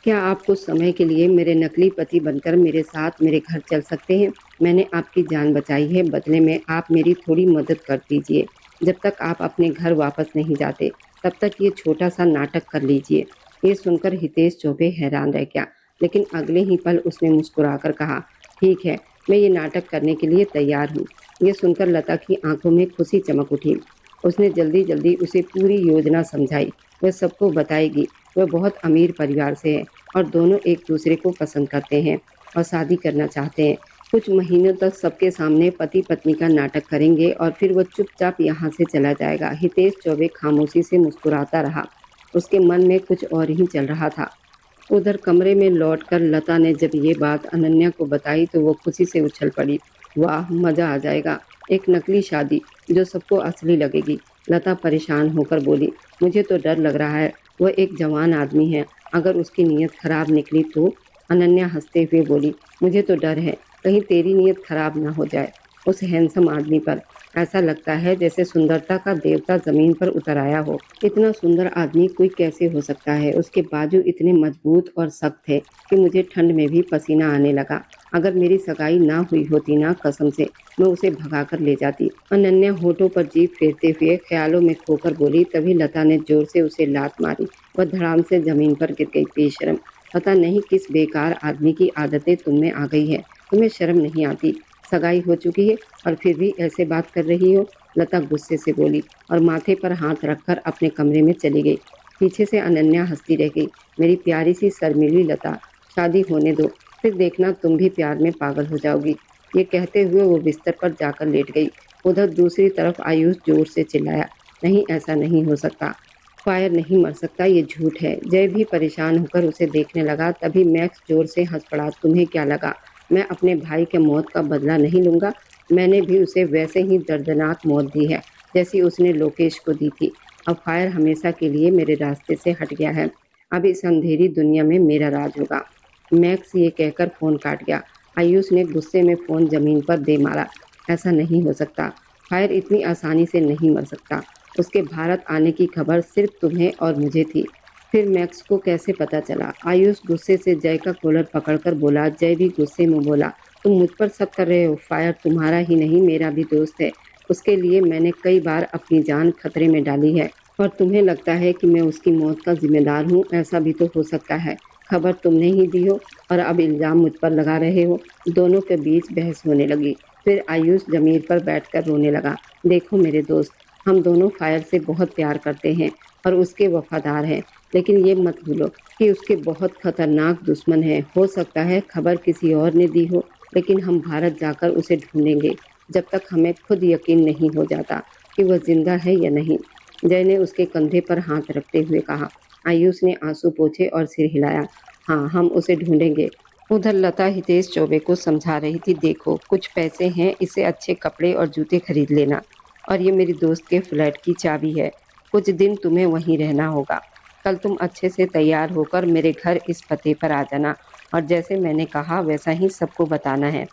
क्या आप कुछ समय के लिए मेरे नकली पति बनकर मेरे साथ मेरे घर चल सकते हैं? मैंने आपकी जान बचाई है, बदले में आप मेरी थोड़ी मदद कर दीजिए। जब तक आप अपने घर वापस नहीं जाते, तब तक ये छोटा सा नाटक कर लीजिए। ये सुनकर हितेश चौबे हैरान रह गया, लेकिन अगले ही पल उसने मुस्कुराकर कहा, ठीक है, मैं ये नाटक करने के लिए तैयार हूँ। ये सुनकर लता की आंखों में खुशी चमक उठी। उसने जल्दी जल्दी उसे पूरी योजना समझाई। वह सबको बताएगी। वह बहुत अमीर परिवार से है और दोनों एक दूसरे को पसंद करते हैं और शादी करना चाहते हैं। कुछ महीनों तक सबके सामने पति पत्नी का नाटक करेंगे और फिर वह चुपचाप यहाँ से चला जाएगा। हितेश चौबे खामोशी से मुस्कुराता रहा। उसके मन में कुछ और ही चल रहा था। उधर कमरे में लौटकर लता ने जब ये बात अनन्या को बताई तो वो खुशी से उछल पड़ी। वाह, मजा आ जाएगा, एक नकली शादी जो सबको असली लगेगी। लता परेशान होकर बोली, मुझे तो डर लग रहा है, वह एक जवान आदमी है, अगर उसकी नीयत खराब निकली तो? अनन्या हंसते हुए बोली, मुझे तो डर है कहीं तेरी नीयत खराब ना हो जाए। उस हैंडसम आदमी पर ऐसा लगता है जैसे सुंदरता का देवता जमीन पर उतर आया हो। इतना सुंदर आदमी कोई कैसे हो सकता है? उसके बाजू इतने मजबूत और सख्त थे कि मुझे ठंड में भी पसीना आने लगा। अगर मेरी सगाई ना हुई होती ना, कसम से मैं उसे भगा कर ले जाती। अनन्या होठों पर जीभ फेरते हुए ख्यालों में खोकर बोली। तभी लता ने जोर से उसे लात मारी। वह धड़ाम से जमीन पर गिर गई। बेशरम, पता नहीं किस बेकार आदमी की आदतें तुम में आ गई है। तुम्हें शर्म नहीं आती? सगाई हो चुकी है और फिर भी ऐसे बात कर रही हो? लता गुस्से से बोली और माथे पर हाथ रखकर अपने कमरे में चली गई। पीछे से अनन्या हंसती रह गई। मेरी प्यारी सी शर्मीली लता, शादी होने दो, फिर देखना तुम भी प्यार में पागल हो जाओगी। ये कहते हुए वो बिस्तर पर जाकर लेट गई। उधर दूसरी तरफ आयुष जोर से चिल्लाया, नहीं, ऐसा नहीं हो सकता, फायर नहीं मर सकता, ये झूठ है। जय भी परेशान होकर उसे देखने लगा। तभी मैक्स जोर से हंस पड़ा। तुम्हें क्या लगा मैं अपने भाई के मौत का बदला नहीं लूंगा? मैंने भी उसे वैसे ही दर्दनाक मौत दी है जैसी उसने लोकेश को दी थी। अब फायर हमेशा के लिए मेरे रास्ते से हट गया है। अब इस अंधेरी दुनिया में मेरा राज होगा। मैक्स ये कहकर फ़ोन काट गया। आयुष ने गुस्से में फ़ोन ज़मीन पर दे मारा। ऐसा नहीं हो सकता, फायर इतनी आसानी से नहीं मर सकता। उसके भारत आने की खबर सिर्फ तुम्हें और मुझे थी। फिर मैक्स को कैसे पता चला? आयुष गुस्से से जय का कॉलर पकड़कर बोला। जय भी गुस्से में बोला, तुम मुझ पर शक कर रहे हो? फायर तुम्हारा ही नहीं मेरा भी दोस्त है। उसके लिए मैंने कई बार अपनी जान खतरे में डाली है और तुम्हें लगता है कि मैं उसकी मौत का जिम्मेदार हूँ? ऐसा भी तो हो सकता है। खबर तुमने ही दी हो और अब इल्ज़ाम मुझ पर लगा रहे हो। दोनों के बीच बहस होने लगी। फिर आयुष ज़मीन पर बैठकर रोने लगा। देखो मेरे दोस्त, हम दोनों फायर से बहुत प्यार करते हैं और उसके वफादार हैं, लेकिन ये मत भूलो कि उसके बहुत खतरनाक दुश्मन हैं। हो सकता है खबर किसी और ने दी हो, लेकिन हम भारत जाकर उसे ढूंढेंगे जब तक हमें खुद यकीन नहीं हो जाता कि वह जिंदा है या नहीं। जय ने उसके कंधे पर हाथ रखते हुए कहा। आयुष ने आंसू पोंछे और सिर हिलाया। हाँ, हम उसे ढूंढेंगे। उधर लता हितेश चौबे को समझा रही थी, देखो कुछ पैसे हैं, इससे अच्छे कपड़े और जूते खरीद लेना, और ये मेरी दोस्त के फ्लैट की चाबी है। कुछ दिन तुम्हें वहीं रहना होगा। कल तुम अच्छे से तैयार होकर मेरे घर इस पते पर आ जाना और जैसे मैंने कहा वैसा ही सबको बताना है।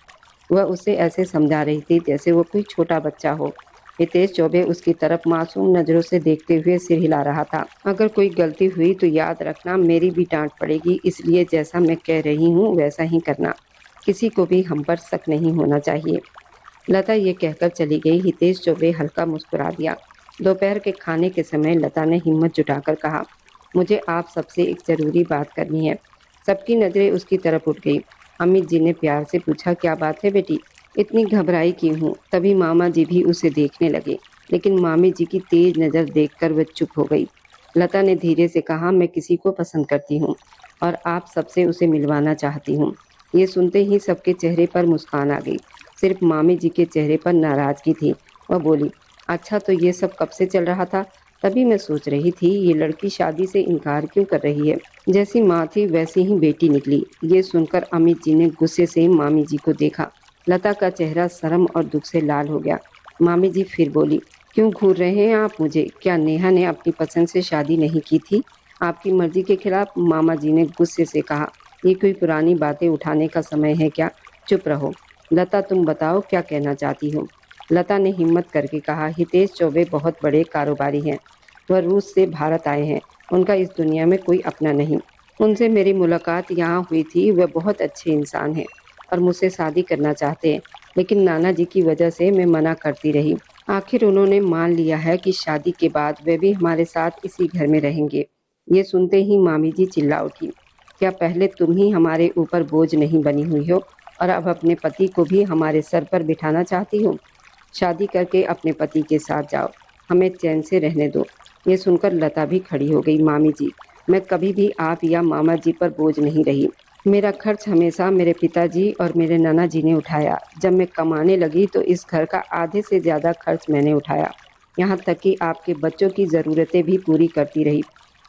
वह उसे ऐसे समझा रही थी जैसे वो कोई छोटा बच्चा हो। हितेश चौबे उसकी तरफ मासूम नज़रों से देखते हुए सिर हिला रहा था। अगर कोई गलती हुई तो याद रखना मेरी भी डांट पड़ेगी, इसलिए जैसा मैं कह रही हूँ वैसा ही करना। किसी को भी हम पर शक नहीं होना चाहिए। लता ये कहकर चली गई। हितेश चौबे हल्का मुस्कुरा दिया। दोपहर के खाने के समय लता ने हिम्मत जुटाकर कहा, मुझे आप सबसे एक ज़रूरी बात करनी है। सबकी नज़रें उसकी तरफ उठ गई। अमित जी ने प्यार से पूछा, क्या बात है बेटी, इतनी घबराई क्यों हूँ? तभी मामा जी भी उसे देखने लगे, लेकिन मामी जी की तेज नज़र देखकर वह चुप हो गई। लता ने धीरे से कहा, मैं किसी को पसंद करती हूँ और आप सबसे उसे मिलवाना चाहती हूँ। ये सुनते ही सबके चेहरे पर मुस्कान आ गई। सिर्फ मामी जी के चेहरे पर नाराजगी थी। वह बोली, अच्छा तो ये सब कब से चल रहा था? तभी मैं सोच रही थी ये लड़की शादी से इनकार क्यों कर रही है। जैसी माँ थी वैसी ही बेटी निकली। ये सुनकर अमित जी ने गुस्से से मामी जी को देखा। लता का चेहरा शर्म और दुख से लाल हो गया। मामी जी फिर बोली, क्यों घूर रहे हैं आप मुझे? क्या नेहा ने अपनी पसंद से शादी नहीं की थी? आपकी मर्जी के खिलाफ? मामा जी ने गुस्से से कहा, ये कोई पुरानी बातें उठाने का समय है क्या? चुप रहो। लता तुम बताओ क्या कहना चाहती हो? लता ने हिम्मत करके कहा, हितेश चौबे बहुत बड़े कारोबारी हैं। वह रूस से भारत आए हैं। उनका इस दुनिया में कोई अपना नहीं। उनसे मेरी मुलाकात यहाँ हुई थी। वह बहुत अच्छे इंसान हैं और मुझसे शादी करना चाहते हैं, लेकिन नाना जी की वजह से मैं मना करती रही। आखिर उन्होंने मान लिया है कि शादी के बाद वे भी हमारे साथ इसी घर में रहेंगे। ये सुनते ही मामी जी चिल्ला उठी, क्या पहले तुम ही हमारे ऊपर बोझ नहीं बनी हुई हो और अब अपने पति को भी हमारे सर पर बिठाना चाहती हो? शादी करके अपने पति के साथ जाओ, हमें चैन से रहने दो। ये सुनकर लता भी खड़ी हो गई। मामी जी, मैं कभी भी आप या मामा जी पर बोझ नहीं रही। मेरा खर्च हमेशा मेरे पिताजी और मेरे नाना जी ने उठाया। जब मैं कमाने लगी तो इस घर का आधे से ज़्यादा खर्च मैंने उठाया। यहाँ तक कि आपके बच्चों की ज़रूरतें भी पूरी करती रही।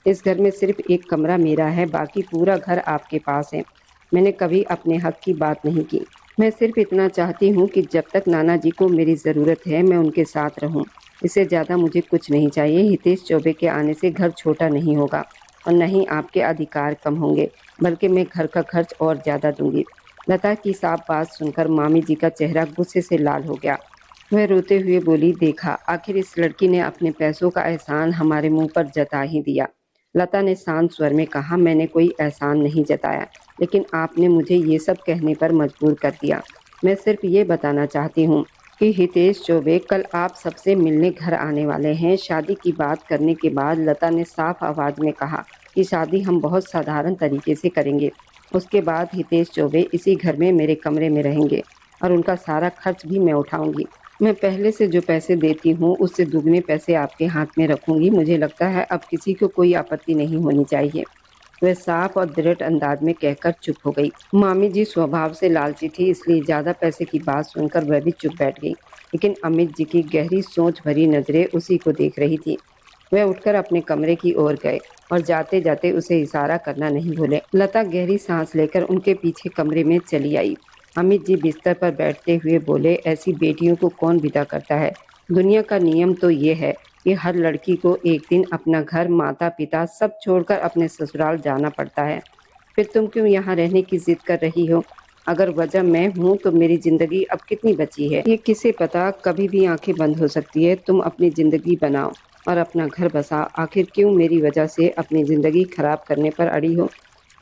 इस घर में सिर्फ एक कमरा मेरा है, बाकी पूरा घर आपके पास है। मैंने कभी अपने हक की बात नहीं की। मैं सिर्फ इतना चाहती हूँ कि जब तक नाना जी को मेरी ज़रूरत है मैं उनके साथ रहूँ। इससे ज़्यादा मुझे कुछ नहीं चाहिए। हितेश चौबे के आने से घर छोटा नहीं होगा और न ही आपके अधिकार कम होंगे, बल्कि मैं घर का खर्च और ज़्यादा दूंगी। लता की साफ बात सुनकर मामी जी का चेहरा गुस्से से लाल हो गया। वह रोते हुए बोली, देखा, आखिर इस लड़की ने अपने पैसों का एहसान हमारे मुंह पर जता ही दिया। लता ने शांत स्वर में कहा, मैंने कोई एहसान नहीं जताया, लेकिन आपने मुझे ये सब कहने पर मजबूर कर दिया। मैं सिर्फ ये बताना चाहती हूँ कि हितेश चौबे कल आप सबसे मिलने घर आने वाले हैं। शादी की बात करने के बाद लता ने साफ आवाज़ में कहा कि शादी हम बहुत साधारण तरीके से करेंगे। उसके बाद हितेश चौबे इसी घर में मेरे कमरे में रहेंगे और उनका सारा खर्च भी मैं उठाऊंगी। मैं पहले से जो पैसे देती हूँ उससे दुगने पैसे आपके हाथ में रखूंगी। मुझे लगता है अब किसी को कोई आपत्ति नहीं होनी चाहिए। वह साफ और दृढ़ अंदाज में कहकर चुप हो गई। मामी जी स्वभाव से लालची थी, इसलिए ज्यादा पैसे की बात सुनकर वह भी चुप बैठ गई, लेकिन अमित जी की गहरी सोच भरी नजरें उसी को देख रही थी। वह उठकर अपने कमरे की ओर गए और जाते जाते उसे इशारा करना नहीं भूले। लता गहरी सांस लेकर उनके पीछे कमरे में चली आई। अमित जी बिस्तर पर बैठते हुए बोले, ऐसी बेटियों को कौन विदा करता है? दुनिया का नियम तो ये है कि हर लड़की को एक दिन अपना घर, माता पिता सब छोड़कर अपने ससुराल जाना पड़ता है। फिर तुम क्यों यहाँ रहने की जिद कर रही हो? अगर वजह मैं हूँ तो मेरी जिंदगी अब कितनी बची है ये किसे पता, कभी भी आंखें बंद हो सकती है। तुम अपनी जिंदगी बनाओ और अपना घर बसा। आखिर क्यों मेरी वजह से अपनी जिंदगी खराब करने पर अड़ी हो?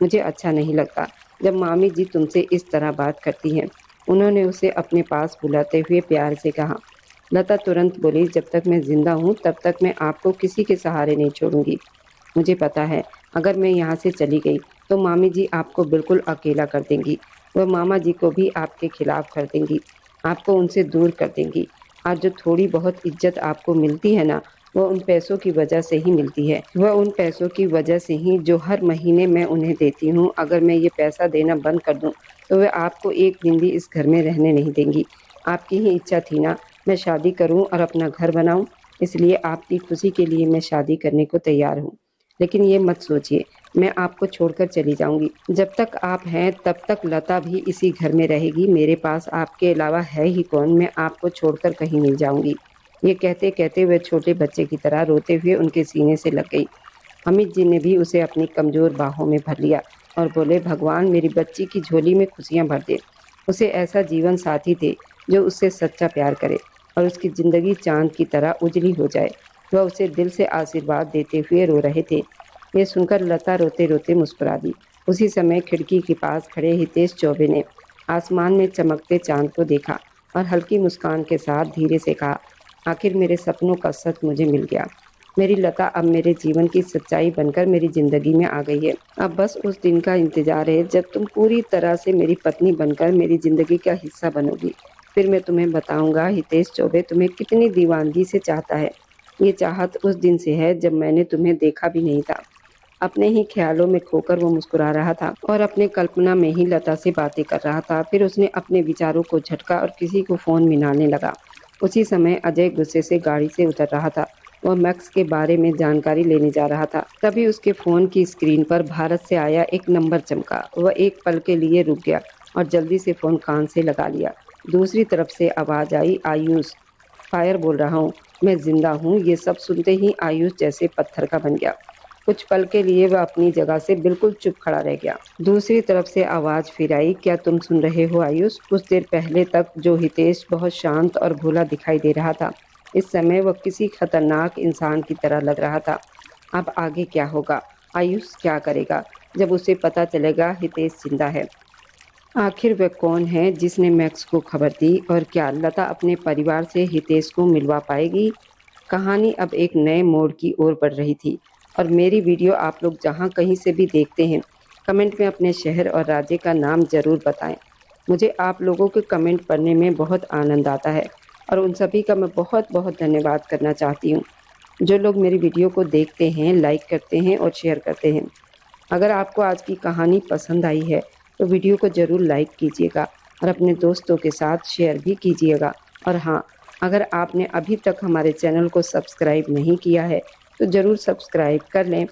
मुझे अच्छा नहीं लगता जब मामी जी तुमसे इस तरह बात करती हैं। उन्होंने उसे अपने पास बुलाते हुए प्यार से कहा। लता तुरंत बोली, जब तक मैं जिंदा हूँ तब तक मैं आपको किसी के सहारे नहीं छोड़ूंगी। मुझे पता है अगर मैं यहाँ से चली गई तो मामी जी आपको बिल्कुल अकेला कर देंगी। वह मामा जी को भी आपके खिलाफ कर देंगी, आपको उनसे दूर कर देंगी। आज जो थोड़ी बहुत इज्जत आपको मिलती है ना, वह उन पैसों की वजह से ही मिलती है। वह उन पैसों की वजह से ही जो हर महीने मैं उन्हें देती हूँ। अगर मैं ये पैसा देना बंद कर दूँ तो वह आपको एक दिन भी इस घर में रहने नहीं देंगी। आपकी ही इच्छा थी ना मैं शादी करूं और अपना घर बनाऊं, इसलिए आपकी खुशी के लिए मैं शादी करने को तैयार हूं। लेकिन ये मत सोचिए मैं आपको छोड़कर चली जाऊंगी। जब तक आप हैं तब तक लता भी इसी घर में रहेगी। मेरे पास आपके अलावा है ही कौन? मैं आपको छोड़कर कहीं नहीं जाऊंगी। ये कहते कहते वह छोटे बच्चे की तरह रोते हुए उनके सीने से लग गई। अमित जी ने भी उसे अपनी कमजोर बाहों में भर लिया और बोले, भगवान मेरी बच्ची की झोली में खुशियां भर दे। उसे ऐसा जीवन साथी दे जो उससे सच्चा प्यार करे और उसकी ज़िंदगी चाँद की तरह उजली हो जाए। वह उसे दिल से आशीर्वाद देते हुए रो रहे थे। ये सुनकर लता रोते रोते मुस्कुरा दी। उसी समय खिड़की के पास खड़े हितेश चौबे ने आसमान में चमकते चाँद को देखा और हल्की मुस्कान के साथ धीरे से कहा, आखिर मेरे सपनों का सच मुझे मिल गया। मेरी लता अब मेरे जीवन की सच्चाई बनकर मेरी ज़िंदगी में आ गई है। अब बस उस दिन का इंतज़ार है जब तुम पूरी तरह से मेरी पत्नी बनकर मेरी ज़िंदगी का हिस्सा बनोगी। फिर मैं तुम्हें बताऊंगा हितेश चौबे तुम्हें कितनी दीवानगी से चाहता है। ये चाहत उस दिन से है जब मैंने तुम्हें देखा भी नहीं था। अपने ही ख्यालों में खोकर वो मुस्कुरा रहा था और अपने कल्पना में ही लता से बातें कर रहा था। फिर उसने अपने विचारों को झटका और किसी को फ़ोन मिलाने लगा। उसी समय अजय गुस्से से गाड़ी से उतर रहा था। वह मैक्स के बारे में जानकारी लेने जा रहा था। तभी उसके फ़ोन की स्क्रीन पर भारत से आया एक नंबर चमका। वह एक पल के लिए रुक गया और जल्दी से फ़ोन कान से लगा लिया। दूसरी तरफ से आवाज़ आई, आयुष फायर बोल रहा हूँ, मैं जिंदा हूँ। ये सब सुनते ही आयुष जैसे पत्थर का बन गया। कुछ पल के लिए वह अपनी जगह से बिल्कुल चुप खड़ा रह गया। दूसरी तरफ से आवाज़ फिर आई, क्या तुम सुन रहे हो आयुष? कुछ देर पहले तक जो हितेश बहुत शांत और भोला दिखाई दे रहा था, इस समय वह किसी खतरनाक इंसान की तरह लग रहा था। अब आगे क्या होगा? आयुष क्या करेगा जब उसे पता चलेगा हितेश जिंदा है? आखिर वह कौन है जिसने मैक्स को खबर दी और क्या लता अपने परिवार से हितेश को मिलवा पाएगी? कहानी अब एक नए मोड़ की ओर बढ़ रही थी और मेरी वीडियो आप लोग जहाँ कहीं से भी देखते हैं, कमेंट में अपने शहर और राज्य का नाम ज़रूर बताएं। मुझे आप लोगों के कमेंट पढ़ने में बहुत आनंद आता है और उन सभी का मैं बहुत बहुत धन्यवाद करना चाहती हूँ जो लोग मेरी वीडियो को देखते हैं, लाइक करते हैं और शेयर करते हैं। अगर आपको आज की कहानी पसंद आई है तो वीडियो को ज़रूर लाइक कीजिएगा और अपने दोस्तों के साथ शेयर भी कीजिएगा। और हाँ, अगर आपने अभी तक हमारे चैनल को सब्सक्राइब नहीं किया है तो ज़रूर सब्सक्राइब कर लें।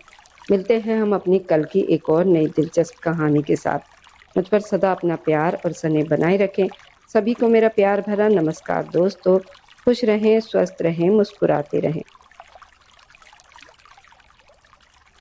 मिलते हैं हम अपनी कल की एक और नई दिलचस्प कहानी के साथ। मुझ पर सदा अपना प्यार और स्नेह बनाए रखें। सभी को मेरा प्यार भरा नमस्कार दोस्तों। खुश रहें, स्वस्थ रहें, मुस्कुराते रहें।